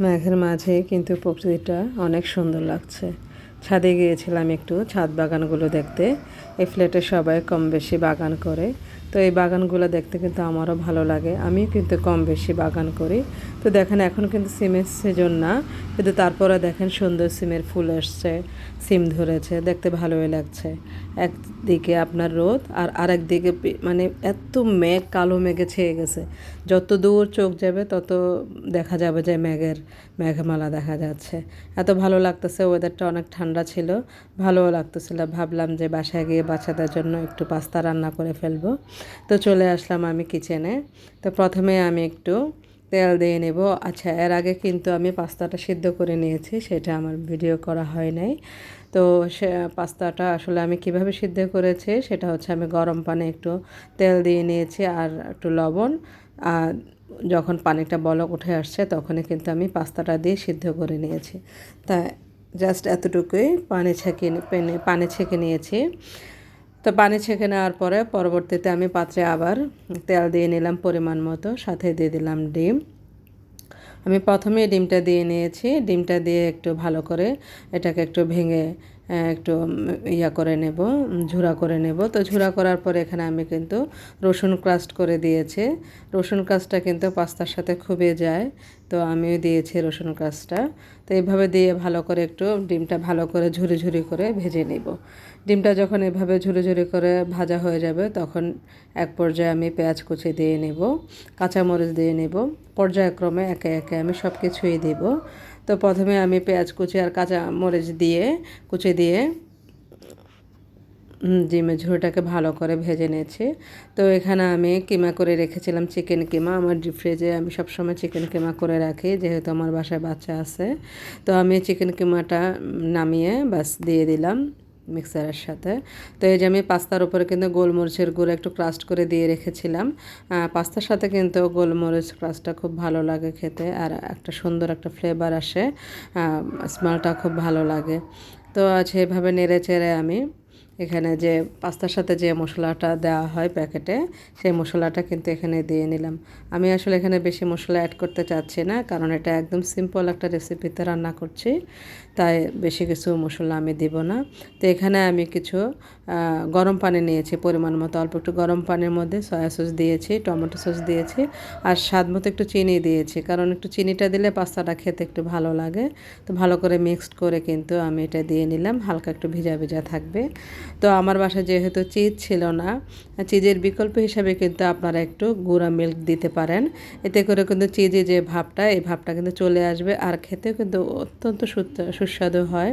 মেঘের মাঝে কিন্তু প্রকৃতিটা অনেক সুন্দর লাগছে। ছাদে গিয়েছিলাম একটু ছাদ বাগানগুলো দেখতে। এই ফ্ল্যাটে সবাই কম বেশি বাগান করে, তো এই বাগানগুলো দেখতে কিন্তু আমারও ভালো লাগে। আমিও কিন্তু কম বেশি বাগান করি। তো দেখেন এখন কিন্তু সিমের সিজন না, কিন্তু তারপরে দেখেন সুন্দর সিমের ফুল আসছে, সিম ধরেছে, দেখতে ভালোই লাগছে। একদিকে আপনার রোদ আর আরেক দিকে মানে এত মেঘ, কালো মেঘে ছেয়ে গেছে। যত দূর চোখ যাবে তত দেখা যাবে যে মেঘমালা দেখা যাচ্ছে। এত ভালো লাগতেছে, ওয়েদারটা অনেক ঠান্ডা ছিল, ভালোও লাগতেছিল। ভাবলাম যে বাসায় গিয়ে বাচ্চাদের জন্য একটু পাস্তা রান্না করে ফেলবো। তো চলে আসলাম আমি কিচেনে। তো প্রথমে আমি একটু তেল দিয়ে নেব। আচ্ছা, এর আগে কিন্তু আমি পাস্তাটা সিদ্ধ করে নিয়েছি, সেটা আমার ভিডিও করা হয় নাই। তো সে পাস্তাটা আসলে আমি কিভাবে সিদ্ধ করেছি সেটা হচ্ছে, আমি গরম পানি একটু তেল দিয়ে নিয়েছি আর একটু লবণ। আর যখন পানিটা বলক উঠে আসছে তখনই কিন্তু আমি পাস্তাটা দিয়ে সিদ্ধ করে নিয়েছি। তা জাস্ট এতটুকুই পানি ছেঁকে নিয়েছি। তো পানি ছেঁকে নেওয়ার পরে পরবর্তীতে আমি পাত্রে আবার তেল দিয়ে নিলাম পরিমাণ মতো, সাথে দিয়ে দিলাম ডিম। আমি প্রথমে ডিমটা দিয়ে নিয়েছি। ডিমটা দিয়ে একটু ভালো করে এটাকে একটু ভেঙে একটু ইয়া করে নেব, ঝুরা করে নেব। তো ঝুরা করার পরে এখানে আমি কিন্তু রসুন ক্রাস্ট করে দিয়েছি। রসুন ক্রাস্টটা কিন্তু পাস্তার সাথে খুবই যায়, তো আমিও দিয়েছি রসুন ক্রাস্টটা। তো এইভাবে দিয়ে ভালো করে একটু ডিমটা ভালো করে ঝুরি ঝুরি করে ভেজে নেব। ডিমটা যখন এভাবে ঝুরি ঝুরি করে ভাজা হয়ে যাবে তখন এক পর্যায়ে আমি পেঁয়াজ কুচি দিয়ে নেব, কাঁচামরিচ দিয়ে নেব। পর্যায়ক্রমে একে একে আমি সব কিছুই দেব। তো প্রথমে আমি পেঁয়াজ কুচি আর কাঁচামরিচ দিয়ে কুচি দিয়ে ডিমের ঝোলটাকে ভালো করে ভেজে নিয়েছি। তো এখানে আমি কিমা করে রেখেছিলাম চিকেন কিমা। আমার ডিপ ফ্রিজে আমি সবসময় চিকেন কিমা করে রাখি, যেহেতু আমার বাসায় বাচ্চা আছে। তো আমি চিকেন কিমাটা নামিয়ে বাস দিয়ে দিলাম মিক্সারের সাথে। তো এই যে আমি পাস্তার উপরে কিন্তু গোলমরিচের গুঁড়ো একটু ক্রাস্ট করে দিয়ে রেখেছিলাম। পাস্তার সাথে কিন্তু গোলমরিচ ক্রাস্টটা খুব ভালো লাগে খেতে, আর একটা সুন্দর একটা ফ্লেভার আসে, স্মেলটা খুব ভালো লাগে। তো এভাবে নেড়ে চেড়ে আমি এখানে যে পাস্তার সাথে যে মশলাটা দেওয়া হয় প্যাকেটে, সেই মশলাটা কিন্তু এখানে দিয়ে নিলাম। আমি আসলে এখানে বেশি মশলা অ্যাড করতে চাচ্ছি না, কারণ এটা একদম সিম্পল একটা রেসিপিতে রান্না করছি, তাই বেশি কিছু মশলা আমি দিব না। তো এখানে আমি কিছু গরম পানি নিয়েছি পরিমাণ মতো, অল্প একটু গরম পানির মধ্যে সয়া সস দিয়েছি, টমেটো সস দিয়েছি, আর স্বাদ মতো একটু চিনি দিয়েছি, কারণ একটু চিনিটা দিলে পাস্তাটা খেতে একটু ভালো লাগে। তো ভালো করে মিক্সড করে কিন্তু আমি এটা দিয়ে নিলাম, হালকা একটু ভিজা ভিজা থাকবে। তো আমার বাসায় যেহেতু চিজ ছিল না, চিজের বিকল্প হিসাবে কিন্তু আপনারা একটু গুঁড়া মিল্ক দিতে পারেন। এতে করে কিন্তু চিজে যে ভাবটা, এই ভাবটা কিন্তু চলে আসবে, আর খেতেও কিন্তু অত্যন্ত সুস্বাদু হয়।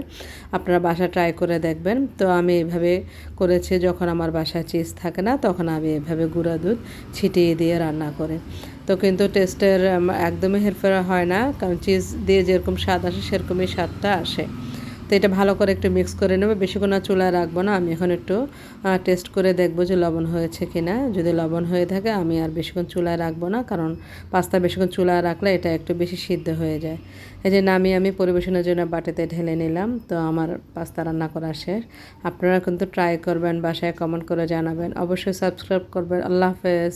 আপনারা বাসা ট্রাই করে দেখবেন। তো আমি এভাবে করেছি, যখন আমার বাসায় চিজ থাকে না তখন আমি এভাবে গুঁড়া দুধ ছিটিয়ে দিয়ে রান্না করি। তো কিন্তু টেস্টের একদমই হেরফের হয় না, কারণ চিজ দিয়ে যেরকম স্বাদ আসে সেরকমই স্বাদটা আসে। তো এটা ভালো করে একটু মিক্স করে নেব, বেশিক্ষণ আর চুলায় রাখবো না। আমি এখন একটু টেস্ট করে দেখবো যে লবণ হয়েছে কি না। যদি লবণ হয়ে থাকে আমি আর বেশিক্ষণ চুলায় রাখবো না, কারণ পাস্তা বেশিক্ষণ চুলায় রাখলে এটা একটু বেশি সিদ্ধ হয়ে যায়। এই যে নামিয়ে আমি পরিবেশনের জন্য বাটিতে ঢেলে নিলাম। তো আমার পাস্তা রান্না করা শেষ। আপনারা কিন্তু ট্রাই করবেন, বাসায় কমেন্ট করে জানাবেন, অবশ্যই সাবস্ক্রাইব করবেন। আল্লাহ হাফেজ।